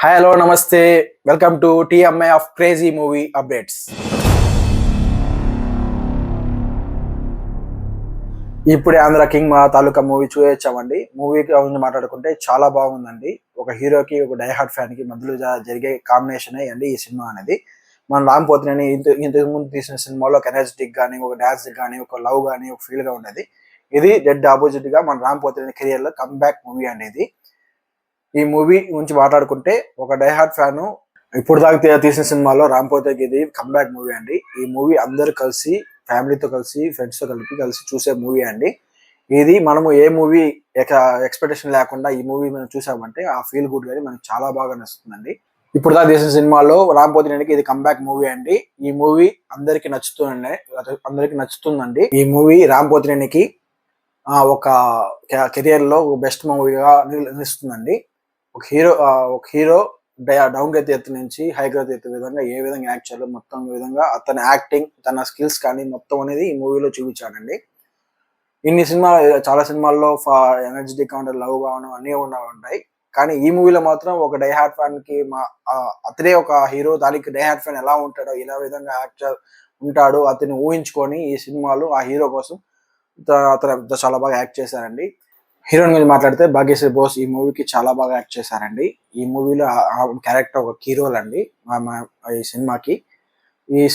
Hi hello నమస్తే. Welcome to TMI of crazy movie updates. ఇప్పుడే Andhra king మా తాలూకా movie చూసొచ్చామండి. Movie గురించి మాట్లాడుకుంటే చాలా బాగుందండి. ఒక హీరోకి ఒక డైహార్డ్ ఫ్యాన్ కి మధ్యలో జరిగే కాంబినేషన్ అండి ఈ సినిమా అనేది. మన రామ్ పోతినేని ఇంతకు ముందు తీసిన సినిమాలో ఒక ఎనర్జెటిక్ గానీ, ఒక డాన్స్ గానీ, ఒక లవ్ గానీ, ఒక ఫీల్ గా ఉండేది. ఇది డెడ్ ఆపోజిట్ గా మన రామ్ పోతినేని కెరియర్ లో కమ్బ్యాక్ మూవీ అనేది. ఈ మూవీ గురించి మాట్లాడుకుంటే ఒక డైహార్డ్ ఫ్యాన్ ఇప్పుడు దాకా తీసిన సినిమాలో రామ్ పోతినేనికి ఇది కమ్బ్యాక్ మూవీ అండి. ఈ మూవీ అందరు కలిసి ఫ్యామిలీతో కలిసి ఫ్రెండ్స్ తో కలిసి చూసే మూవీ అండి. ఇది మనము ఏ మూవీ ఎక్స్పెక్టేషన్ లేకుండా ఈ మూవీ మనం చూసామంటే ఆ ఫీల్ గుడ్ గానీ మనకు చాలా బాగా నచ్చుతుందండి. ఇప్పుడు దాకా తీసిన సినిమాలో రామ్ పోతినేనికి ఇది కమ్బ్యాక్ మూవీ అండి. ఈ మూవీ అందరికి నచ్చుతుందండి. ఈ మూవీ రామ్ పోతినేనికి ఒక కెరియర్ లో బెస్ట్ మూవీగా నిలుస్తుందండి. ఒక హీరో డౌన్ గ్రోత్ ఎత్తు నుంచి హై గ్రోత్ ఎత్తే విధంగా ఏ విధంగా యాక్ట్ చేయాలో మొత్తం విధంగా అతని యాక్టింగ్, తన స్కిల్స్ కానీ మొత్తం అనేది ఈ మూవీలో చూపించాడండి. చాలా సినిమాల్లో ఎనర్జెటిక్ గా ఉంటాయి, లవ్ గా అన్నీ ఉంటాయి. కానీ ఈ మూవీలో మాత్రం ఒక డైహార్డ్ ఫ్యాన్ కి అతనే ఒక హీరో, దానికి డైహార్డ్ ఫ్యాన్ ఎలా ఉంటాడో, ఇలా విధంగా ఉంటాడు అతను ఊహించుకొని ఈ సినిమాలు ఆ హీరో కోసం అతను చాలా బాగా యాక్ట్ చేశారండి. హీరోయిన్ గురించి మాట్లాడితే భాగ్యశ్రీ బోస్ ఈ మూవీకి చాలా బాగా యాక్ట్ చేశారండి. ఈ మూవీలో ఆ క్యారెక్టర్ ఒక కీ రోల్ అండి. ఈ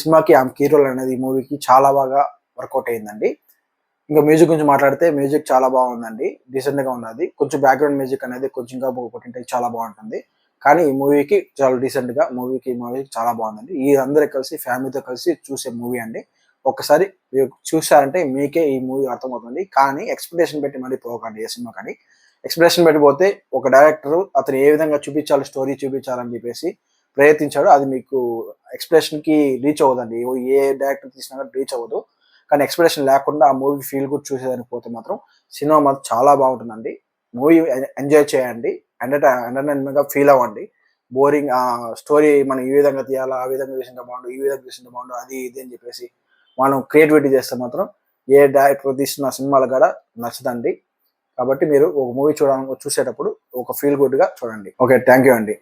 సినిమాకి ఆమె కీ రోల్ అనేది ఈ మూవీకి చాలా బాగా వర్కౌట్ అయిందండి. ఇంకా మ్యూజిక్ గురించి మాట్లాడితే మ్యూజిక్ చాలా బాగుందండి, డీసెంట్ గా ఉన్నది. కొంచెం బ్యాక్గ్రౌండ్ మ్యూజిక్ అనేది కొంచెం ఇంకా కొట్టింటే చాలా బాగుంటుంది. కానీ ఈ మూవీకి చాలా డీసెంట్ గా మూవీ చాలా బాగుందండి. ఈ అందరూ కలిసి ఫ్యామిలీతో కలిసి చూసే మూవీ అండి. ఒక్కసారి మీరు చూసారంటే మీకే ఈ మూవీ అర్థమవుతుంది. కానీ ఎక్స్పెక్టేషన్ పెట్టి మళ్ళీ పోకండి ఏ సినిమా కానీ. ఎక్స్పెక్టేషన్ పెట్టిపోతే ఒక డైరెక్టర్ అతను ఏ విధంగా స్టోరీ చూపించాలని చెప్పేసి ప్రయత్నించాడు, అది మీకు ఎక్స్పెక్టేషన్ కి రీచ్ అవ్వదండి. ఏ డైరెక్టర్ తీసినా కానీ రీచ్ అవ్వదు. కానీ ఎక్స్పెక్టేషన్ లేకుండా ఆ మూవీ ఫీల్ గుడ్ చూసేదానికి పోతే మాత్రం సినిమా మాత్రం చాలా బాగుంటుందండి. మూవీ ఎంజాయ్ చేయండి, ఎంటర్టైన్మెంట్ గా ఫీల్ అవ్వండి. బోరింగ్ స్టోరీ మనం ఈ విధంగా తీయాలా, ఆ విధంగా తీసింటే బాగుండు, ఈ విధంగా తీసింటే బాగుండు, అది ఇది అని చెప్పేసి మనం క్రియేటివిటీ చేస్తే మాత్రం ఏ డైరెక్టర్ తీసిన సినిమాలు కూడా నచ్చదండి. కాబట్టి మీరు ఒక మూవీ చూసేటప్పుడు ఒక ఫీల్ గుడ్ గా చూడండి. ఓకే, థ్యాంక్ యూ అండి.